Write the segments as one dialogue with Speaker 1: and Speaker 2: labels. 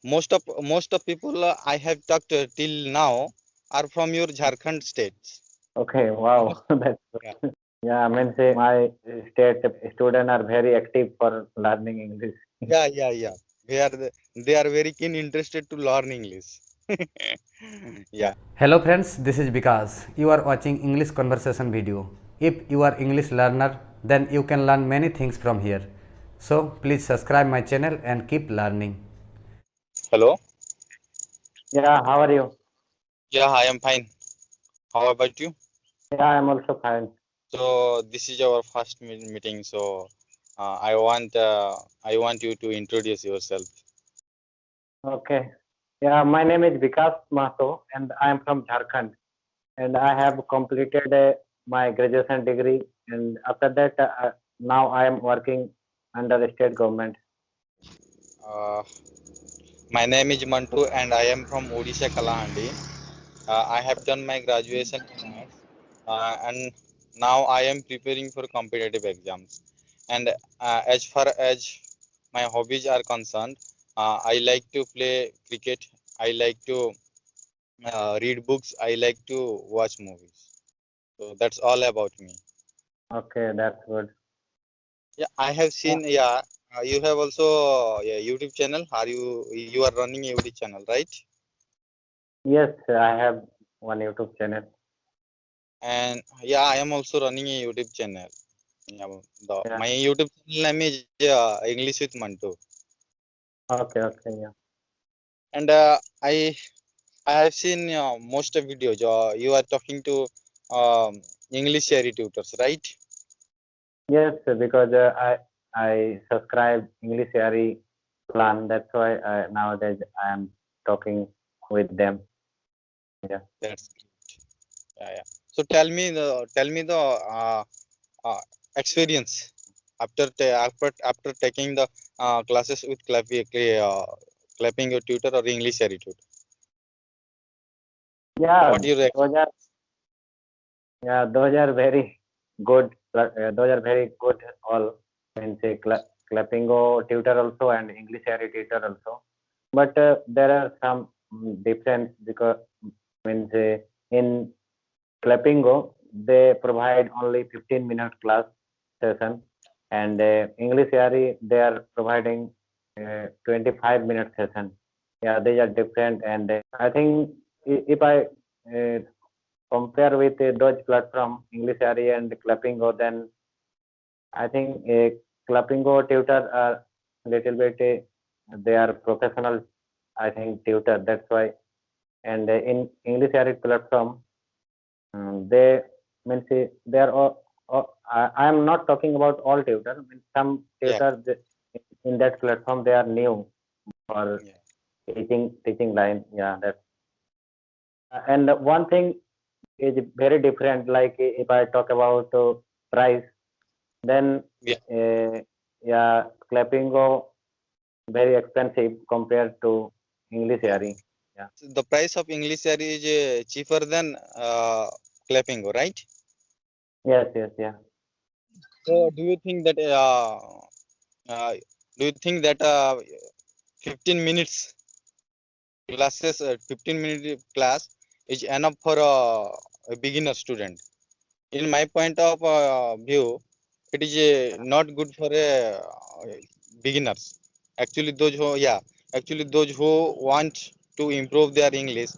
Speaker 1: most of people I have talked till now are from your Jharkhand states.
Speaker 2: Okay, wow, that's
Speaker 1: Yeah,
Speaker 2: good. Yeah, I mean, say my state students are very active for learning English.
Speaker 1: yeah. They are very keen interested to learn English. Yeah.
Speaker 3: Hello friends, this is Vikas. You are watching English conversation video. If you are English learner, then you can learn many things from here. So please subscribe my channel and keep learning.
Speaker 1: Hello.
Speaker 2: Yeah, how are you?
Speaker 1: Yeah, I am fine. How about you?
Speaker 2: Yeah, I'm also fine.
Speaker 1: So this is our first meeting. So I want you to introduce yourself.
Speaker 2: Okay. Yeah, my name is Vikas Mato and I am from Jharkhand and I have completed my graduation degree and after that now I am working under the state government.
Speaker 1: Uh, my name is Mantu and I am from Odisha Kalahandi. I have done my graduation in Arts, and now I am preparing for competitive exams. And as far as my hobbies are concerned, I like to play cricket. I like to read books. I like to watch movies. So that's all about me.
Speaker 2: Okay, that's good.
Speaker 1: Yeah, I have
Speaker 2: Yeah.
Speaker 1: seen. Yeah, you have also a YouTube channel. You are running a YouTube channel, right?
Speaker 2: Yes, I have one YouTube channel.
Speaker 1: And yeah, I am also running a YouTube channel. Yeah,
Speaker 2: Yeah.
Speaker 1: my YouTube channel name is English with Mantu,
Speaker 2: Okay, okay, yeah.
Speaker 1: and I have seen most of videos. You are talking to English area tutors, right?
Speaker 2: Yes, because I subscribe English Ari plan. That's why nowadays I am talking with them. Yeah.
Speaker 1: That's yeah. So tell me the uh, experience after taking the classes with clapping your tutor or English area tutor.
Speaker 2: Yeah,
Speaker 1: What your
Speaker 2: those are yeah, those are very good. Those are very good. All means Clappingo tutor also and English Ari tutor also. But there are some difference because means in Clappingo they provide only 15-minute class session, and English Ari they are providing 25-minute session. Yeah, they are different, and I think if I uh, compare with those platform English Ari and Clappingo, then I think Clappingo tutor are little bit they are professional. I think tutor. That's why, and in English Ari platform, they means they are I am not talking about all tutor. Means some
Speaker 1: yeah
Speaker 2: tutor in that platform they are new for
Speaker 1: yeah
Speaker 2: teaching line. Yeah, that and one thing is very different. Like if I talk about price, then
Speaker 1: yeah.
Speaker 2: uh, yeah, Clappingo very expensive compared to English Ari. Yeah.
Speaker 1: The price of English area is cheaper than Clappingo, right?
Speaker 2: Yes. Yes. Yeah.
Speaker 1: So uh, do you think that 15 minutes 15-minute class is enough for a beginner student? In my point of view, it is not good for beginners. Actually, those who want to improve their English,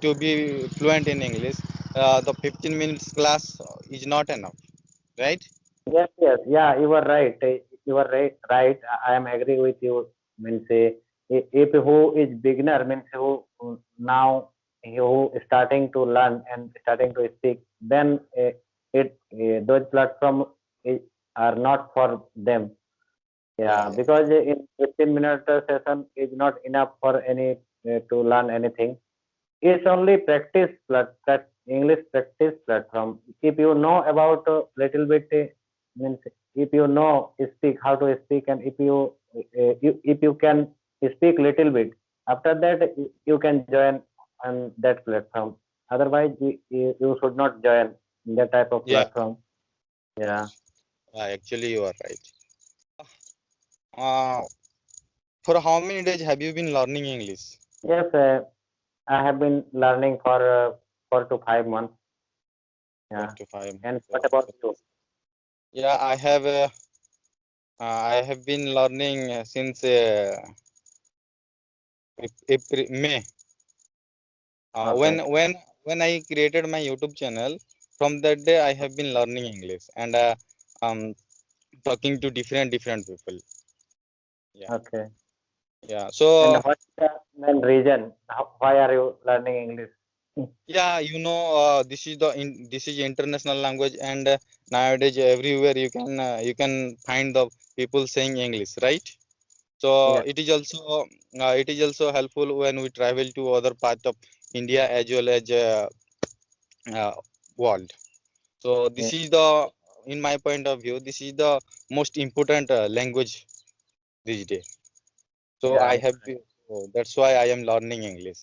Speaker 1: to be fluent in English, the 15 minutes class is not enough, right?
Speaker 2: Yes. Yes. Yeah. You are right. You are right. Right. I am agree with you. Means if who is beginner means who now who starting to learn and starting to speak, then those platform is, are not for them. Yeah,
Speaker 1: Yeah.
Speaker 2: because in 15-minute session is not enough for any to learn anything. It's only practice that English practice platform. If you know about a little bit means if you know speak how to speak and if you can speak little bit, after that you can join on that platform. Otherwise you should not join that type of
Speaker 1: Yeah.
Speaker 2: platform. Yeah.
Speaker 1: Actually, you are right. Uh, for how many days have you been learning English?
Speaker 2: Yes, I have been learning for 4 to 5 months.
Speaker 1: Four
Speaker 2: Yeah.
Speaker 1: to five.
Speaker 2: And what about you?
Speaker 1: Yeah, I have been learning since April, May.
Speaker 2: Okay.
Speaker 1: When I created my YouTube channel, from that day I have been learning English and um talking to different people. Yeah,
Speaker 2: Okay.
Speaker 1: yeah.
Speaker 2: And
Speaker 1: So
Speaker 2: what's the main reason? Why are you learning English?
Speaker 1: yeah, this is international language, and nowadays everywhere you can find the people saying English, right? So
Speaker 2: Yes.
Speaker 1: it is also helpful when we travel to other part of India as well as uh, world. So this
Speaker 2: Yes.
Speaker 1: is the, in my point of view, this is the most important language these days. So
Speaker 2: Yeah.
Speaker 1: so that's why I am learning English.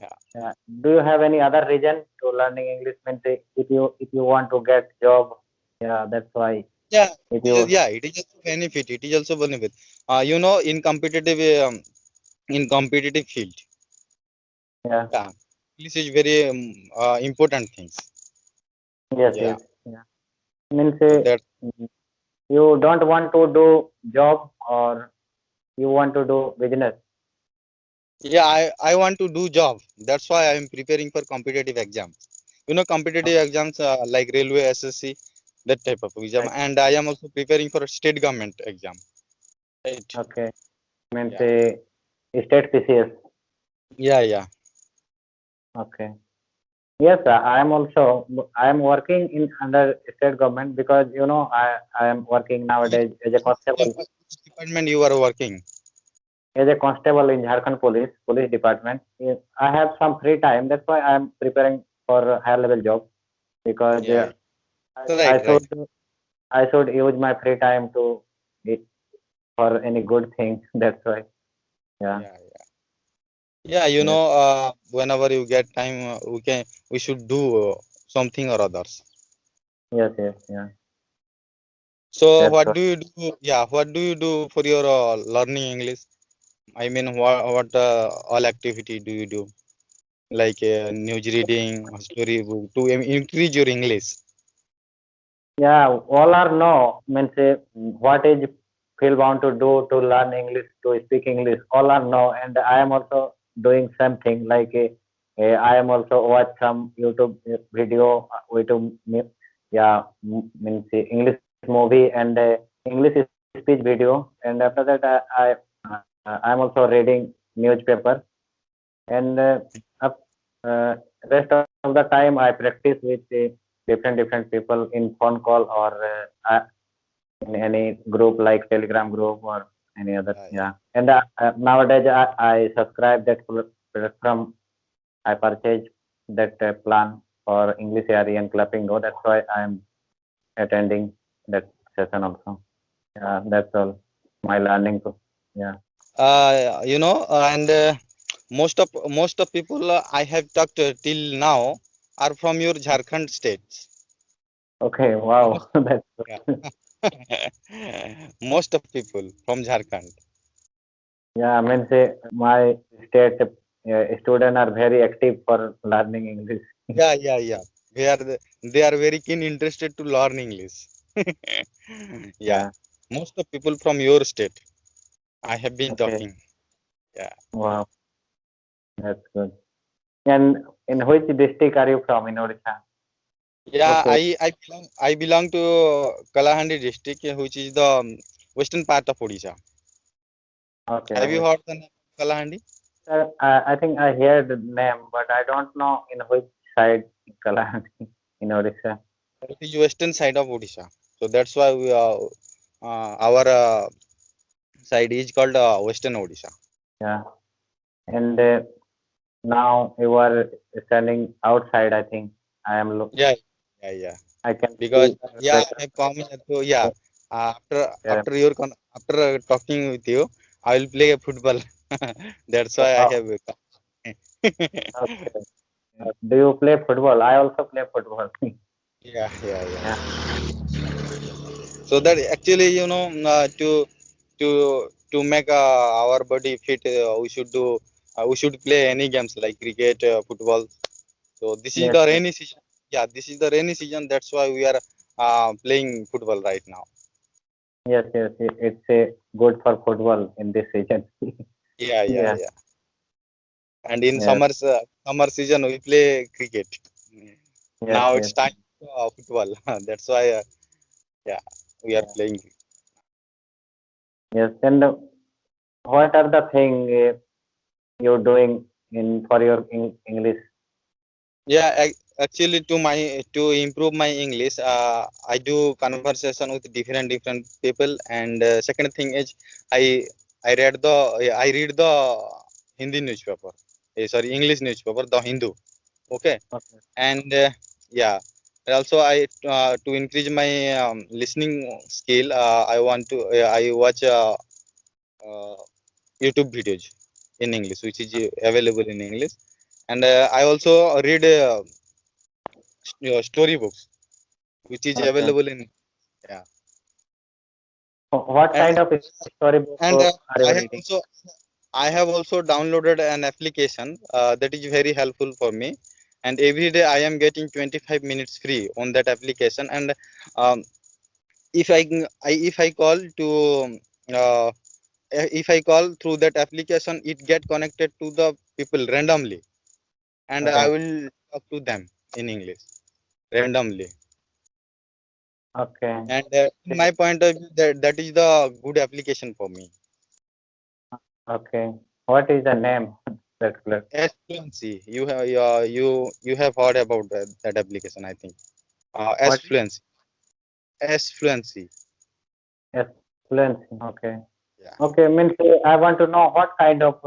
Speaker 1: Yeah,
Speaker 2: Yeah. Do you have any other reason to learning English? Means if you want to get job, yeah, that's why.
Speaker 1: yeah,
Speaker 2: If you
Speaker 1: yeah. It is also benefit. It is also benefit. In competitive field,
Speaker 2: yeah.
Speaker 1: yeah, English is very important things.
Speaker 2: Yes,
Speaker 1: Yeah.
Speaker 2: yes. Yeah. Means
Speaker 1: So that
Speaker 2: mm, you don't want to do job or you want to do business.
Speaker 1: yeah, I want to do job. That's why I am preparing for competitive exams. Competitive exams like railway, SSC, that type of exam,
Speaker 2: Right.
Speaker 1: and I am also preparing for a state government exam. Right.
Speaker 2: Okay. Means
Speaker 1: Yeah.
Speaker 2: state PCS.
Speaker 1: Yeah. Yeah.
Speaker 2: Okay. Yes, I am working in under state government because I am working nowadays as a constable
Speaker 1: Which department you are working?
Speaker 2: in Jharkhand police department. I have some free time. That's why I am preparing for a higher level job because
Speaker 1: Yeah. Yeah.
Speaker 2: I,
Speaker 1: So
Speaker 2: I
Speaker 1: right. Right.
Speaker 2: should I should use my free time to it for any good thing. That's why. Yeah.
Speaker 1: Yeah. Yeah.
Speaker 2: Yes.
Speaker 1: Whenever you get time, we should do something or others.
Speaker 2: Yes. Yes. Yeah.
Speaker 1: So
Speaker 2: That's
Speaker 1: what
Speaker 2: why.
Speaker 1: do you do? Yeah. What do you do for your learning English? I mean, what all activity do you do? Like news reading, storybook to increase your English.
Speaker 2: Yeah, all are no means what is feel bound to do to learn English to speak English. All are no, and I am also doing something like I am also watch some YouTube video, means English movie and English speech video, and after that I am also reading newspaper and up, uh, rest of the time I practice with different people in phone call or in any group like Telegram group or any other.
Speaker 1: Yeah, yeah,
Speaker 2: Yeah, and nowadays I subscribe that platform. I purchase that plan for English ARE and Clapping Go. That's why I am attending that session also. Yeah, that's all my learning. Yeah.
Speaker 1: and most of people I have talked till now are from your Jharkhand states.
Speaker 2: Okay. Wow.
Speaker 1: Most,
Speaker 2: That's
Speaker 1: yeah.
Speaker 2: good.
Speaker 1: Most of people from Jharkhand.
Speaker 2: Yeah, I mean, say my state students are very active for learning English.
Speaker 1: Yeah. They are very keen interested to learn English. Yeah,
Speaker 2: Yeah.
Speaker 1: most of people from your state I have been
Speaker 2: Okay.
Speaker 1: talking. Yeah.
Speaker 2: Wow, that's good. And in which district are you from in Odisha?
Speaker 1: Yeah,
Speaker 2: Okay.
Speaker 1: I belong to Kalahandi district, which is the western part of Odisha.
Speaker 2: Okay.
Speaker 1: Have you heard the name of Kalahandi?
Speaker 2: I think I heard the name, but I don't know in which side Kalahandi in Odisha.
Speaker 1: It is western side of Odisha. So that's why our side is called Western Odisha.
Speaker 2: Yeah. And now you are standing outside. I think I am.
Speaker 1: Yeah, yeah.
Speaker 2: I can
Speaker 1: Because
Speaker 2: see
Speaker 1: yeah, I have come here to yeah.
Speaker 2: background.
Speaker 1: After talking with you, I will play a football. That's why I
Speaker 2: Wow.
Speaker 1: have come.
Speaker 2: Okay. Do you play football? I also play football.
Speaker 1: Yeah.
Speaker 2: Yeah.
Speaker 1: So that actually, to to make our body fit, we should play any games like cricket, football. So this is
Speaker 2: Yes,
Speaker 1: the
Speaker 2: yes,
Speaker 1: rainy season. Yeah, this is the rainy season. That's why we are playing football right now.
Speaker 2: yes, yes. It's good for football in this season.
Speaker 1: Yeah, yeah,
Speaker 2: Yeah,
Speaker 1: yeah. And in
Speaker 2: yes,
Speaker 1: summer season we play cricket.
Speaker 2: yes,
Speaker 1: Now
Speaker 2: yes,
Speaker 1: it's time for football. That's why, yeah, we are
Speaker 2: yeah.
Speaker 1: playing.
Speaker 2: Yes. And what are the thing you're doing in for your English?
Speaker 1: Yeah, actually, to improve my English, I do conversation with different people. And second thing is, I I read the Hindi newspaper. Sorry, English newspaper, the Hindu. Okay,
Speaker 2: Okay.
Speaker 1: and yeah. And also, I to increase my listening skill, I want to I watch uh, YouTube videos in English, which is available in English, and I also read storybooks, which is
Speaker 2: Okay.
Speaker 1: available in, yeah.
Speaker 2: What
Speaker 1: And
Speaker 2: kind of storybook
Speaker 1: and
Speaker 2: are you
Speaker 1: I have
Speaker 2: reading?
Speaker 1: also I have also downloaded an application that is very helpful for me. And every day I am getting 25 minutes free on that application. And um, if I call to uh, if I call through that application, it get connected to the people randomly, and I
Speaker 2: Okay.
Speaker 1: will talk to them in English randomly.
Speaker 2: Okay.
Speaker 1: And in my point of view, that is the good application for me.
Speaker 2: Okay. What is the name? That place?
Speaker 1: S Fluency. You have heard about that application, I think. S
Speaker 2: What?
Speaker 1: Fluency. S Fluency.
Speaker 2: Yes. Fluency. Okay.
Speaker 1: Yeah.
Speaker 2: Okay. Means I want to know what kind of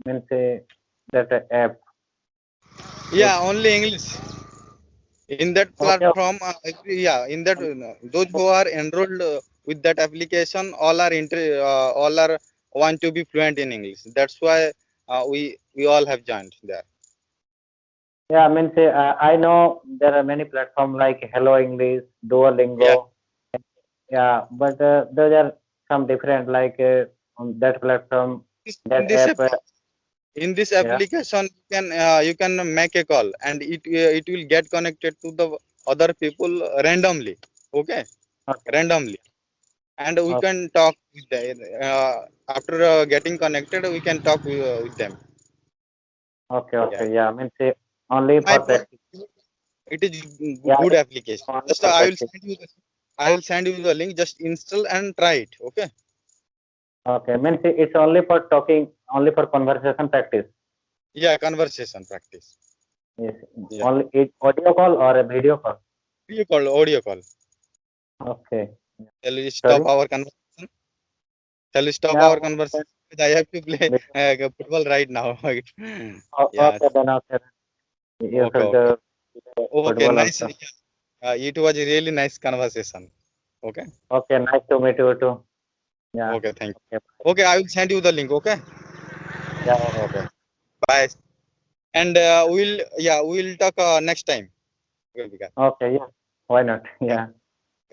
Speaker 2: means that app. Which,
Speaker 1: Yeah, only English. In that
Speaker 2: okay.
Speaker 1: platform, yeah, in that those who are enrolled with that application, all are want to be fluent in English. That's why we all have joined there.
Speaker 2: Yeah. Means I know there are many platforms like Hello English,
Speaker 1: Yeah.
Speaker 2: Duolingo. Yeah. But those are some different like on that platform,
Speaker 1: In
Speaker 2: that
Speaker 1: this
Speaker 2: app.
Speaker 1: app- in this
Speaker 2: Yeah.
Speaker 1: application, you can make a call, and it will get connected to the other people randomly. Okay,
Speaker 2: Okay.
Speaker 1: randomly, and we
Speaker 2: Okay.
Speaker 1: can talk with them. After getting connected, we can talk with them.
Speaker 2: Okay.
Speaker 1: Yeah,
Speaker 2: Okay. Yeah. Means only
Speaker 1: my
Speaker 2: for
Speaker 1: point.
Speaker 2: practice.
Speaker 1: It is
Speaker 2: Yeah.
Speaker 1: good application.
Speaker 2: Only
Speaker 1: Just
Speaker 2: for practice.
Speaker 1: I will send you the link. Just install and try it. Okay.
Speaker 2: Okay, means it's only for talking, only for conversation practice.
Speaker 1: Yeah, conversation practice.
Speaker 2: Yes,
Speaker 1: Yeah,
Speaker 2: only it audio call or a video call.
Speaker 1: audio call.
Speaker 2: Okay,
Speaker 1: Shall we stop
Speaker 2: sorry.
Speaker 1: our conversation? Shall we stop
Speaker 2: Yeah.
Speaker 1: our conversation? I have to play football right now. Yes.
Speaker 2: Okay, then okay. You
Speaker 1: Okay.
Speaker 2: should
Speaker 1: Okay. Okay.
Speaker 2: football
Speaker 1: Nice.
Speaker 2: also.
Speaker 1: It was a really nice conversation. Okay.
Speaker 2: Okay, nice to meet you too. Yeah.
Speaker 1: Okay. Thank
Speaker 2: Okay.
Speaker 1: you. Okay. I will send you the link. Okay.
Speaker 2: Yeah.
Speaker 1: Okay. Bye. And we'll talk next time. Okay, Vikas.
Speaker 2: Okay. Yeah. Why not?
Speaker 1: Thank
Speaker 2: Yeah.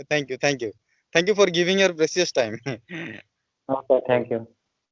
Speaker 1: Thank you. Thank you. Thank you for giving your precious time.
Speaker 2: Okay. Thank you.